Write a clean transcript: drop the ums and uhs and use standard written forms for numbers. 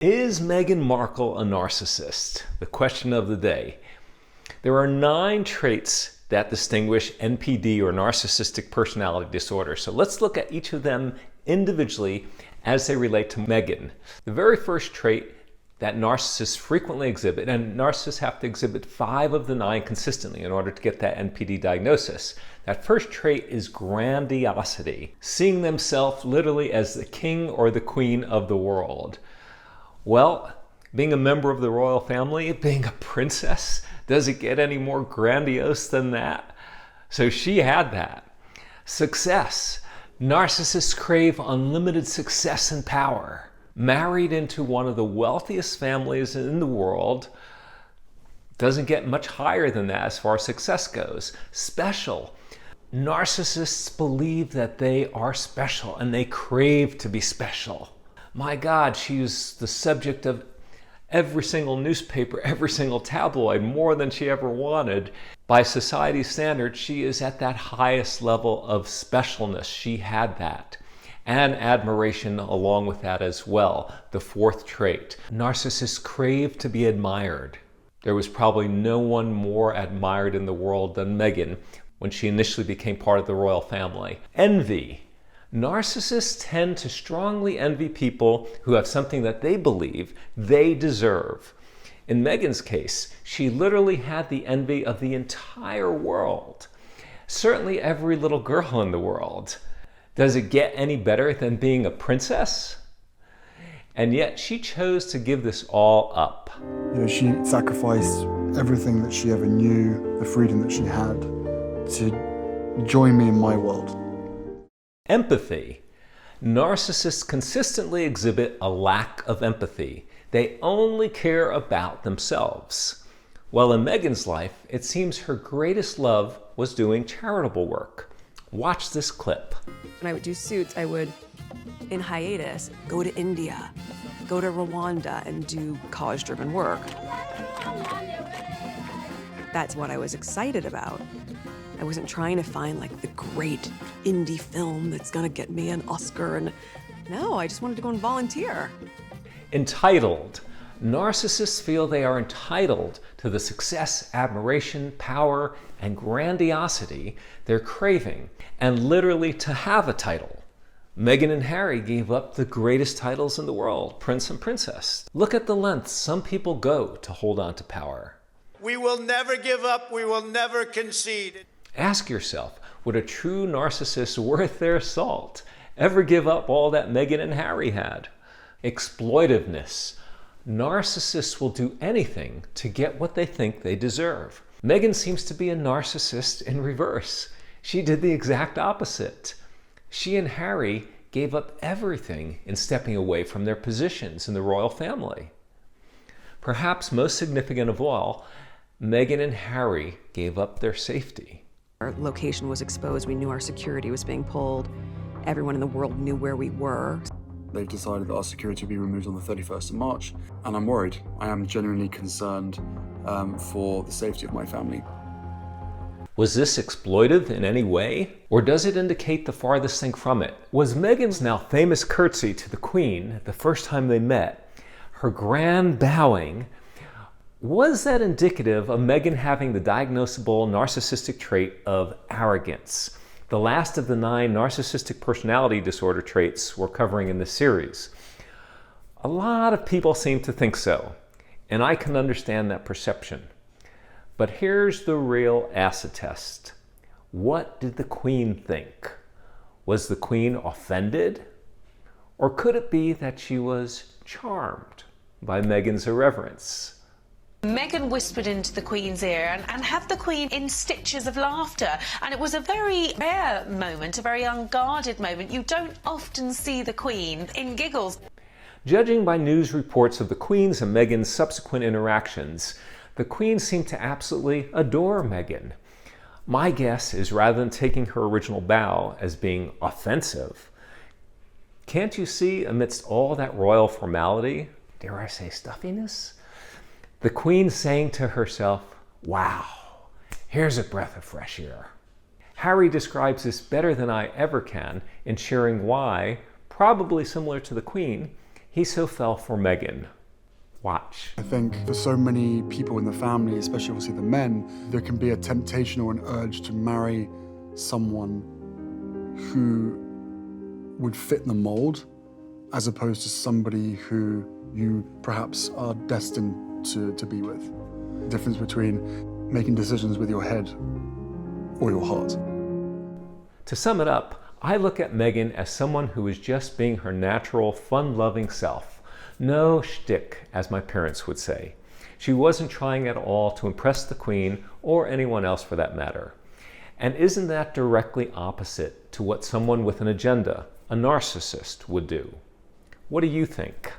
Is Meghan Markle a narcissist? The question of the day. There are 9 traits that distinguish NPD or Narcissistic Personality Disorder. So let's look at each of them individually as they relate to Meghan. The very first trait that narcissists frequently exhibit, and narcissists have to exhibit 5 of the 9 consistently in order to get that NPD diagnosis. That first trait is grandiosity, seeing themselves literally as the king or the queen of the world. Well, being a member of the royal family, being a princess, does it get any more grandiose than that? So she had that. Success. Narcissists crave unlimited success and power. Married into one of the wealthiest families in the world, doesn't get much higher than that as far as success goes. Special. Narcissists believe that they are special and they crave to be special. My God, she's the subject of every single newspaper, every single tabloid, more than she ever wanted. By society's standards, she is at that highest level of specialness. She had that. And admiration along with that as well. The fourth trait. Narcissists crave to be admired. There was probably no one more admired in the world than Meghan when she initially became part of the royal family. Envy. Narcissists tend to strongly envy people who have something that they believe they deserve. In Meghan's case, she literally had the envy of the entire world. Certainly every little girl in the world. Does it get any better than being a princess? And yet she chose to give this all up. She sacrificed everything that she ever knew, the freedom that she had, to join me in my world. Empathy. Narcissists consistently exhibit a lack of empathy. They only care about themselves. Well, in Meghan's life, it seems her greatest love was doing charitable work. Watch this clip. When I would do suits, I would, in hiatus, go to India, go to Rwanda and do cause-driven work. That's what I was excited about. I wasn't trying to find like the great indie film that's gonna get me an Oscar, and no, I just wanted to go and volunteer. Entitled. Narcissists feel they are entitled to the success, admiration, power, and grandiosity they're craving, and literally to have a title. Meghan and Harry gave up the greatest titles in the world, Prince and Princess. Look at the lengths some people go to hold on to power. We will never give up, we will never concede. Ask yourself, would a true narcissist worth their salt ever give up all that Meghan and Harry had? Exploitiveness. Narcissists will do anything to get what they think they deserve. Meghan seems to be a narcissist in reverse. She did the exact opposite. She and Harry gave up everything in stepping away from their positions in the royal family. Perhaps most significant of all, Meghan and Harry gave up their safety. Our location was exposed. We knew our security was being pulled. Everyone in the world knew where we were. They've decided that our security will be removed on the 31st of March, and I'm worried. I am genuinely concerned for the safety of my family. Was this exploitive in any way? Or does it indicate the farthest thing from it? Was Meghan's now famous curtsy to the Queen the first time they met, her grand bowing, was that indicative of Meghan having the diagnosable narcissistic trait of arrogance? The last of the 9 narcissistic personality disorder traits we're covering in this series. A lot of people seem to think so, and I can understand that perception. But here's the real acid test. What did the Queen think? Was the Queen offended? Or could it be that she was charmed by Meghan's irreverence? Meghan whispered into the Queen's ear and had the Queen in stitches of laughter. And it was a very rare moment, a very unguarded moment. You don't often see the Queen in giggles. Judging by news reports of the Queen's and Meghan's subsequent interactions, the Queen seemed to absolutely adore Meghan. My guess is rather than taking her original bow as being offensive, can't you see amidst all that royal formality, dare I say stuffiness, the Queen saying to herself, wow, here's a breath of fresh air. Harry describes this better than I ever can in sharing why, probably similar to the Queen, he so fell for Meghan. Watch. I think for so many people in the family, especially obviously the men, there can be a temptation or an urge to marry someone who would fit the mold, as opposed to somebody who you perhaps are destined to be with. The difference between making decisions with your head or your heart. To sum it up, I look at Meghan as someone who is just being her natural, fun-loving self. No shtick, as my parents would say. She wasn't trying at all to impress the Queen, or anyone else for that matter. And isn't that directly opposite to what someone with an agenda, a narcissist, would do? What do you think?